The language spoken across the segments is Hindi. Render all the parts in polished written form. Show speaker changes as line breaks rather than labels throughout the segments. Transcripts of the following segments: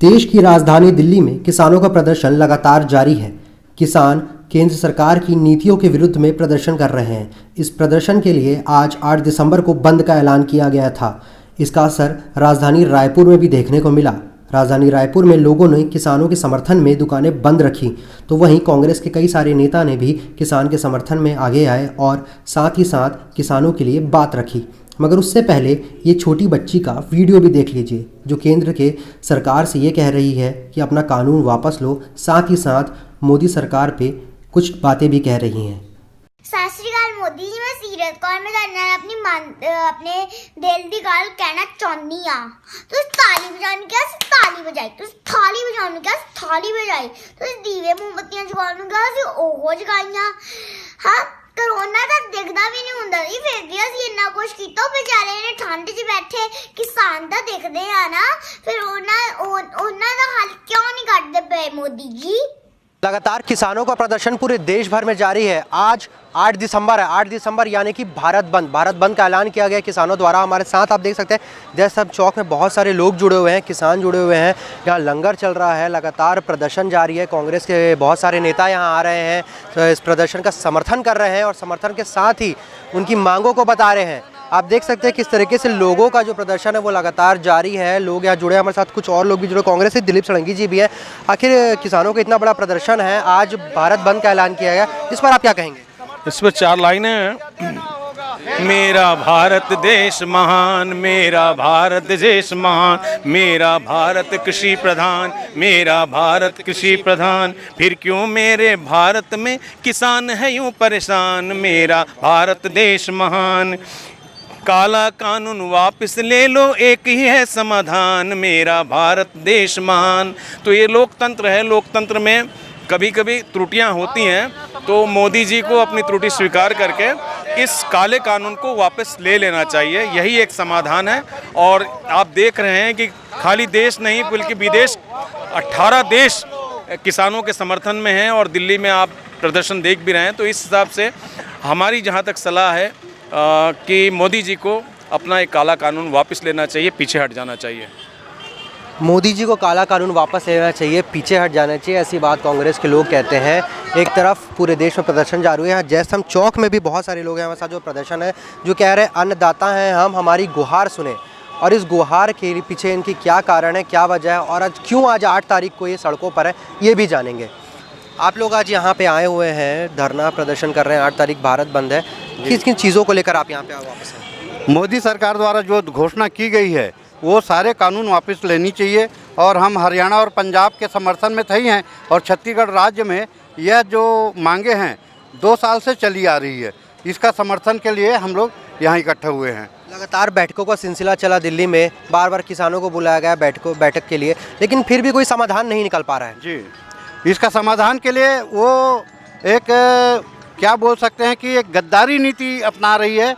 देश की राजधानी दिल्ली में किसानों का प्रदर्शन लगातार जारी है। किसान केंद्र सरकार की नीतियों के विरुद्ध में प्रदर्शन कर रहे हैं। इस प्रदर्शन के लिए आज 8 दिसंबर को बंद का ऐलान किया गया था। इसका असर राजधानी रायपुर में भी देखने को मिला। राजधानी रायपुर में लोगों ने किसानों के समर्थन में दुकानें बंद रखी, तो वहीं कांग्रेस के कई सारे नेता ने भी किसान के समर्थन में आगे आए और साथ ही साथ किसानों के लिए बात रखी। मगर उससे पहले ये छोटी बच्ची का वीडियो भी देख लीजिए, जो केंद्र के सरकार से ये कह रही है कि अपना कानून वापस लो, साथ ही साथ मोदी सरकार पे कुछ बातें भी कह रही हैं।
सत श्री अकाल मोदी जी, मैं सीरत कौर मैं अपने दिल की गल कहना चाहनी हाँ। तुम ताली बजाने क्या ताली बजाई, तुम थाली बजाने क्या थाली बजाई, तुम दीवे मोमबत्तियां जगाने क्या ओहो जगाइया। हाँ, कोरोना तो दिखता भी नहीं होंदा सी, फिर भी असीं इन्ना कुछ कीता। बेचारे ने ठंड च बैठे किसान तो दिखते हैं ना, फिर उन्हां दा हल क्यों नहीं कढदे पे मोदी जी।
लगातार किसानों का प्रदर्शन पूरे देश भर में जारी है। आज 8 दिसंबर है। 8 दिसंबर यानी कि भारत बंद का ऐलान किया गया किसानों द्वारा। हमारे साथ आप देख सकते हैं जैसे सब चौक में बहुत सारे लोग जुड़े हुए हैं, किसान जुड़े हुए हैं। यहाँ लंगर चल रहा है, लगातार प्रदर्शन जारी है। कांग्रेस के बहुत सारे नेता यहाँ आ रहे हैं, तो इस प्रदर्शन का समर्थन कर रहे हैं और समर्थन के साथ ही उनकी मांगों को बता रहे हैं। आप देख सकते हैं किस तरीके से लोगों का जो प्रदर्शन है वो लगातार जारी है। लोग यहाँ जुड़े हैं, हमारे साथ कुछ और लोग भी जुड़े। कांग्रेस से दिलीप सड़ंगी जी भी हैं। आखिर किसानों का इतना बड़ा प्रदर्शन है, आज भारत बंद का ऐलान किया गया, इस पर आप क्या कहेंगे?
इस पर 4 लाइनें हैं। मेरा भारत देश महान, मेरा भारत देश महान, मेरा भारत कृषि प्रधान, मेरा भारत कृषि प्रधान, फिर क्यों मेरे भारत में किसान है यूं परेशान, मेरा भारत देश महान, काला कानून वापस ले लो एक ही है समाधान, मेरा भारत देश महान। तो ये लोकतंत्र है, लोकतंत्र में कभी कभी त्रुटियां होती हैं, तो मोदी जी को अपनी त्रुटि स्वीकार करके इस काले कानून को वापस ले लेना चाहिए, यही एक समाधान है। और आप देख रहे हैं कि खाली देश नहीं बल्कि विदेश 18 देश किसानों के समर्थन में हैं और दिल्ली में आप प्रदर्शन देख भी रहे हैं। तो इस हिसाब से हमारी जहाँ तक सलाह है कि मोदी जी को अपना एक काला कानून वापस लेना चाहिए, पीछे हट जाना चाहिए।
मोदी जी को काला कानून वापस लेना चाहिए, पीछे हट जाना चाहिए, ऐसी बात कांग्रेस के लोग कहते हैं। एक तरफ पूरे देश में प्रदर्शन जारी है। जैसम चौक में भी बहुत सारे लोग हैं हमारे साथ जो प्रदर्शन है, जो कह रहे हैं अन्नदाता हैं हम, हमारी गुहार सुने। और इस गुहार के पीछे इनकी क्या कारण है, क्या वजह है और आज क्यों आज 8 तारीख को ये सड़कों पर है, ये भी जानेंगे। आप लोग आज यहाँ पे आए हुए हैं, धरना प्रदर्शन कर रहे हैं। 8 तारीख भारत बंद है, किन किन चीज़ों को लेकर आप यहाँ पे वापस हैं?
मोदी सरकार द्वारा जो घोषणा की गई है वो सारे कानून वापस लेनी चाहिए। और हम हरियाणा और पंजाब के समर्थन में थे ही हैं, और छत्तीसगढ़ राज्य में यह जो मांगे हैं 2 साल से चली आ रही है, इसका समर्थन के लिए हम लोग यहाँ इकट्ठे हुए हैं।
लगातार बैठकों का सिलसिला चला दिल्ली में, बार बार किसानों को बुलाया गया बैठक के लिए, लेकिन फिर भी कोई समाधान नहीं निकल पा रहा है।
जी, इसका समाधान के लिए वो एक क्या बोल सकते हैं कि एक गद्दारी नीति अपना रही है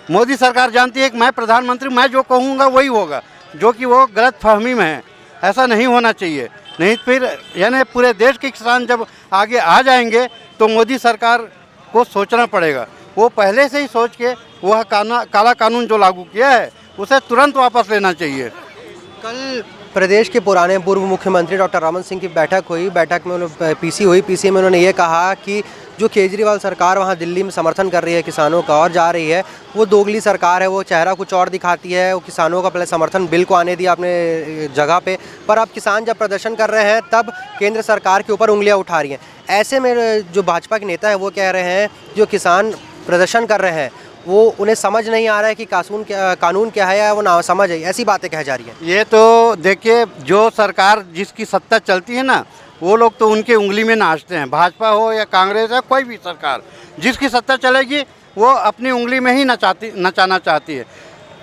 मोदी सरकार जानती है कि मैं प्रधानमंत्री, मैं जो कहूँगा वही होगा, जो कि वो गलत फहमी में है। ऐसा नहीं होना चाहिए, नहीं फिर यानी पूरे देश के किसान जब आगे आ जाएंगे तो मोदी सरकार को सोचना पड़ेगा। वो पहले से ही सोच के वह काला कानून जो लागू किया है उसे तुरंत वापस लेना चाहिए।
कल प्रदेश के पुराने पूर्व मुख्यमंत्री डॉक्टर रमन सिंह की बैठक हुई। बैठक में पीसी में उन्होंने ये कहा कि जो केजरीवाल सरकार वहाँ दिल्ली में समर्थन कर रही है किसानों का और जा रही है, वो दोगली सरकार है, वो चेहरा कुछ और दिखाती है। वो किसानों का पहले समर्थन बिल को आने दिया अपने जगह पे, पर अब किसान जब प्रदर्शन कर रहे हैं तब केंद्र सरकार के ऊपर उंगलियां उठा रही हैं। ऐसे में जो भाजपा के नेता है वो कह रहे हैं जो किसान प्रदर्शन कर रहे हैं वो उन्हें समझ नहीं आ रहा है कि कानून क्या है, या वो ना समझ है, ऐसी बातें कह जा रही हैं।
ये तो देखिए, जो सरकार जिसकी सत्ता चलती है ना, वो लोग तो उनके उंगली में नाचते हैं। भाजपा हो या कांग्रेस है, कोई भी सरकार जिसकी सत्ता चलेगी वो अपनी उंगली में ही नचाना चाहती है।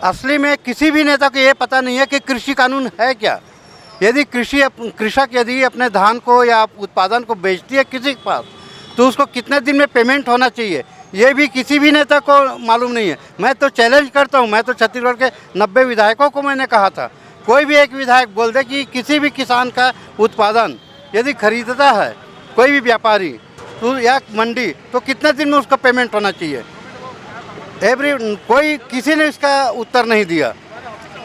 असली में किसी भी नेता को ये पता नहीं है कि कृषि कानून है क्या। यदि कृषक यदि अपने धान को या उत्पादन को बेचती है किसी के पास, तो उसको कितने दिन में पेमेंट होना चाहिए, ये भी किसी भी नेता को मालूम नहीं है। मैं तो चैलेंज करता हूँ, मैं तो छत्तीसगढ़ के 90 विधायकों को मैंने कहा था, कोई भी एक विधायक बोल दे कि किसी भी किसान का उत्पादन यदि खरीदता है कोई भी व्यापारी तो या मंडी, तो कितने दिन में उसका पेमेंट होना चाहिए। कोई किसी ने इसका उत्तर नहीं दिया।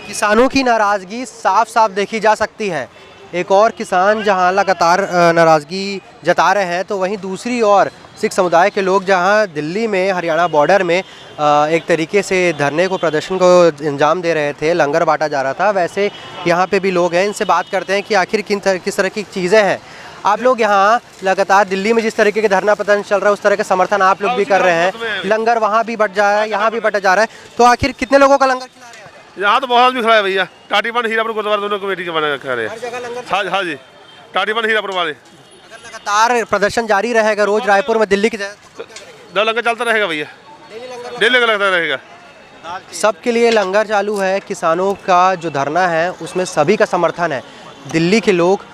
किसानों की नाराज़गी साफ साफ देखी जा सकती है। एक और किसान जहां लगातार नाराज़गी जता रहे हैं, तो वहीं दूसरी ओर सिख समुदाय के लोग जहां दिल्ली में हरियाणा बॉर्डर में एक तरीके से धरने को प्रदर्शन को अंजाम दे रहे थे, लंगर बांटा जा रहा था, वैसे यहाँ पे भी लोग हैं। इनसे बात करते हैं कि आखिर किस तरह की चीज़ें हैं। आप लोग यहाँ लगातार दिल्ली में जिस तरीके के धरना प्रदर्शन चल रहा है उस तरह का समर्थन आप लोग भी कर रहे हैं, लंगर वहाँ भी बट जा रहा है, यहाँ भी बटा जा रहा है, तो आखिर कितने लोगों का लंगर खिला रहे हैं?
यहाँ तो बहुत आदमी खड़ा है भैया। टाटीबंद हीरापुर गुरुद्वारा दोनों कमेटी के बने खड़े हैं।
हर जगह लंगर।
हाँ जी, टाटीबंद हीरापुर वाले।
अगर लगातार प्रदर्शन जारी रहेगा रोज रायपुर में दिल्ली की तरह,
दो लंगर चलता रहेगा भैया, डेली लंगर लगता रहेगा।
सबके लिए लंगर चालू है। किसानों का जो धरना है उसमें सभी का समर्थन है। दिल्ली के लोग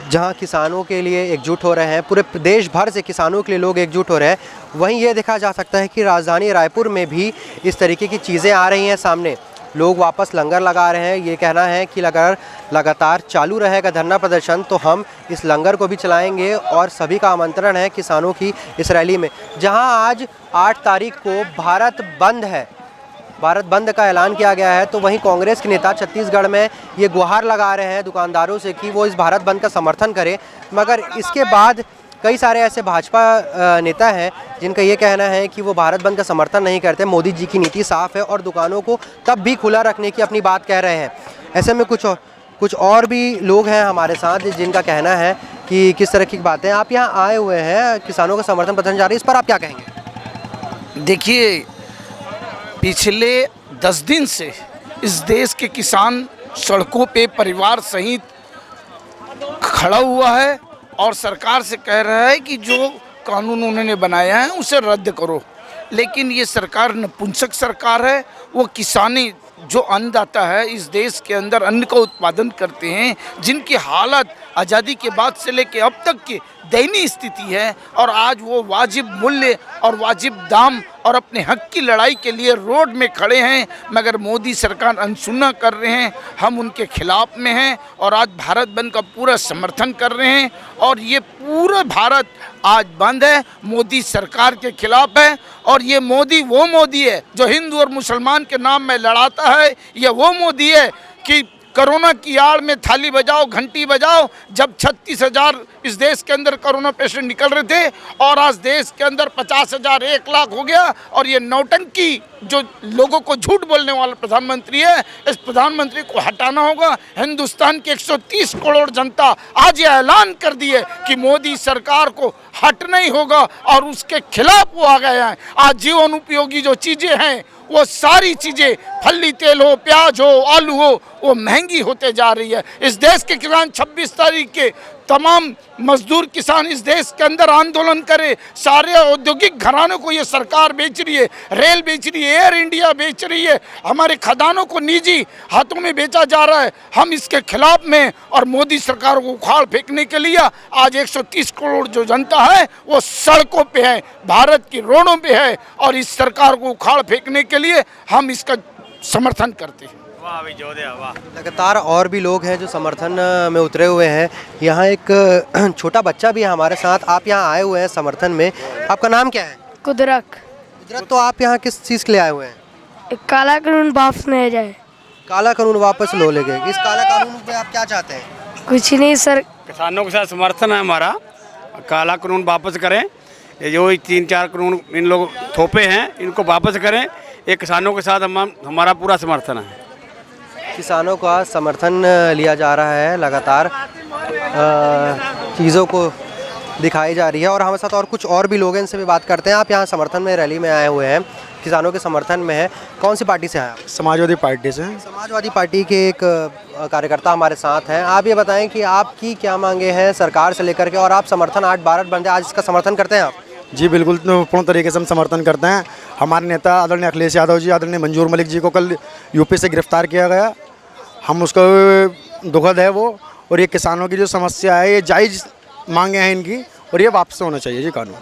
जहां किसानों के लिए एकजुट हो रहे हैं, पूरे देश भर से किसानों के लिए लोग एकजुट हो रहे हैं, वहीं ये देखा जा सकता है कि राजधानी रायपुर में भी इस तरीके की चीज़ें आ रही हैं सामने। लोग वापस लंगर लगा रहे हैं। ये कहना है कि अगर लगातार चालू रहेगा धरना प्रदर्शन तो हम इस लंगर को भी चलाएंगे, और सभी का आमंत्रण है किसानों की इस रैली में। जहां आज 8 तारीख को भारत बंद है, भारत बंद का ऐलान किया गया है, तो वहीं कांग्रेस के नेता छत्तीसगढ़ में ये गुहार लगा रहे हैं दुकानदारों से कि वो इस भारत बंद का समर्थन करें। मगर इसके बाद कई सारे ऐसे भाजपा नेता हैं जिनका ये कहना है कि वो भारत बंद का समर्थन नहीं करते। मोदी जी की नीति साफ है और दुकानों को तब भी खुला रखने की अपनी बात कह रहे हैं। ऐसे में कुछ और भी लोग हैं हमारे साथ जिनका कहना है कि किस तरह की बातें। आप यहाँ आए हुए हैं, किसानों का समर्थन प्रदर्शन जारी है, इस पर आप क्या कहेंगे?
देखिए, पिछले 10 दिन से इस देश के किसान सड़कों पे परिवार सहित खड़ा हुआ है और सरकार से कह रहा है कि जो कानून उन्होंने बनाया है उसे रद्द करो। लेकिन ये सरकार नपुंसक सरकार है। वो किसानी जो अन्नदाता है इस देश के अंदर अन्न का उत्पादन करते हैं, जिनकी हालत आज़ादी के बाद से लेके अब तक की दयनीय स्थिति है, और आज वो वाजिब मूल्य और वाजिब दाम और अपने हक की लड़ाई के लिए रोड में खड़े हैं, मगर मोदी सरकार अनसुना कर रहे हैं। हम उनके खिलाफ में हैं और आज भारत बंद का पूरा समर्थन कर रहे हैं, और ये पूरा भारत आज बंद है, मोदी सरकार के खिलाफ है। और ये मोदी वो मोदी है जो हिंदू और मुसलमान के नाम में लड़ाता है। ये वो मोदी है कि कोरोना की आड़ में थाली बजाओ, घंटी बजाओ। जब 36,000 इस देश के अंदर कोरोना पेशेंट निकल रहे थे और आज देश के अंदर 50,000 1 लाख हो गया, और ये नौटंकी जो लोगों को झूठ बोलने वाला प्रधानमंत्री है, इस प्रधानमंत्री को हटाना होगा। हिंदुस्तान की 130 करोड़ जनता आज ये ऐलान कर दी है कि मोदी सरकार को हटना ही होगा, और उसके खिलाफ वो आ गए हैं। आज जीवन उपयोगी जो चीज़ें हैं वो सारी चीज़ें, फली तेल हो, प्याज हो, आलू हो, वो महंगी होते जा रही है। इस देश के किसान 26 तारीख के तमाम मजदूर किसान इस देश के अंदर आंदोलन करे। सारे औद्योगिक घरानों को ये सरकार बेच रही है, रेल बेच रही है, एयर इंडिया बेच रही है, हमारे खदानों को निजी हाथों में बेचा जा रहा है। हम इसके खिलाफ में, और मोदी सरकार को उखाड़ फेंकने के लिए आज 130 करोड़ जो जनता है वो सड़कों पे है, भारत की रोडों पे है, और इस सरकार को उखाड़ फेंकने के लिए हम इसका समर्थन करते हैं।
लगातार और भी लोग हैं जो समर्थन में उतरे हुए हैं। यहाँ एक छोटा बच्चा भी है हमारे साथ। आप यहाँ आए हुए हैं समर्थन में, आपका नाम क्या है?
कुदरत।
कुदरत, तो आप यहाँ किस चीज़ के लिए आए हुए हैं?
काला कानून वापस नहीं जाए।
काला कानून वापस लो लेंगे। इस काला कानून पे आप क्या चाहते हैं?
कुछ नहीं सर,
किसानों के साथ समर्थन है हमारा। काला कानून वापस करें, ये जो 3-4 कानून इन लोग थोपे हैं इनको वापस करें। ये किसानों के साथ हमारा पूरा समर्थन है।
किसानों का समर्थन लिया जा रहा है, लगातार चीज़ों को दिखाई जा रही है। और हमारे साथ और कुछ और भी लोग हैं, इनसे भी बात करते हैं। आप यहाँ समर्थन में रैली में आए हुए हैं, किसानों के समर्थन में है, कौन सी पार्टी से आए आप?
समाजवादी पार्टी से।
समाजवादी पार्टी के एक कार्यकर्ता हमारे साथ हैं। आप ये बताएं कि आपकी क्या मांगे हैं सरकार से लेकर के, और आप समर्थन 8 भारत बंद है आज इसका समर्थन करते हैं आप?
जी बिल्कुल, पूर्ण तरीके से हम समर्थन करते हैं। हमारे नेता आदरणीय अखिलेश यादव जी, आदरणीय मंजूर मलिक जी को कल यूपी से गिरफ्तार किया गया। हम उसको दुखद है वो, और ये किसानों की जो समस्या है ये जायज़ मांगे हैं इनकी, और ये वापस होना चाहिए जी कानून,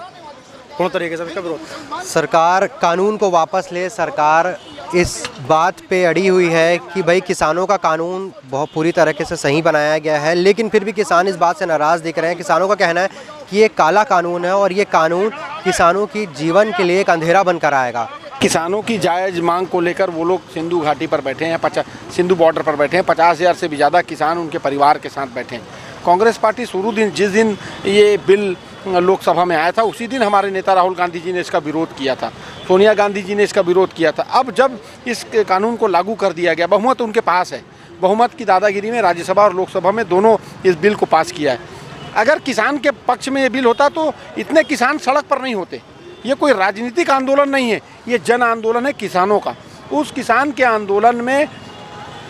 पूर्ण तरीके से इसका विरोध।
सरकार कानून को वापस ले। सरकार इस बात पे अड़ी हुई है कि भाई किसानों का कानून बहुत पूरी तरीके से सही बनाया गया है, लेकिन फिर भी किसान इस बात से नाराज़ दिख रहे हैं। किसानों का कहना है कि ये काला कानून है और ये कानून किसानों की जीवन के लिए एक अंधेरा बनकर आएगा।
किसानों की जायज़ मांग को लेकर वो लोग सिंधु घाटी पर बैठे हैं, सिंधु बॉर्डर पर बैठे हैं। 50,000 से भी ज़्यादा किसान उनके परिवार के साथ बैठे हैं। कांग्रेस पार्टी जिस दिन ये बिल लोकसभा में आया था उसी दिन हमारे नेता राहुल गांधी जी ने इसका विरोध किया था, सोनिया गांधी जी ने इसका विरोध किया था। अब जब इस कानून को लागू कर दिया गया, बहुमत उनके पास है, बहुमत की दादागिरी में राज्यसभा और लोकसभा में दोनों इस बिल को पास किया है। अगर किसान के पक्ष में ये बिल होता तो इतने किसान सड़क पर नहीं होते। ये कोई राजनीतिक आंदोलन नहीं है, ये जन आंदोलन है किसानों का। उस किसान के आंदोलन में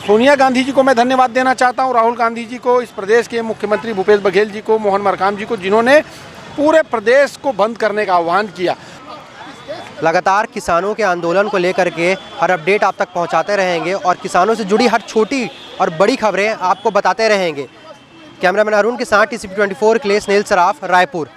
सोनिया गांधी जी को मैं धन्यवाद देना चाहता हूँ, राहुल गांधी जी को, इस प्रदेश के मुख्यमंत्री भूपेश बघेल जी को, मोहन मरकाम जी को, जिन्होंने पूरे प्रदेश को बंद करने का आह्वान किया।
लगातार किसानों के आंदोलन को लेकर के हर अपडेट आप तक पहुंचाते रहेंगे और किसानों से जुड़ी हर छोटी और बड़ी खबरें आपको बताते रहेंगे। कैमरामैन अरुण के साथ TCP24 के लिए स्नेहिल सराफ, रायपुर।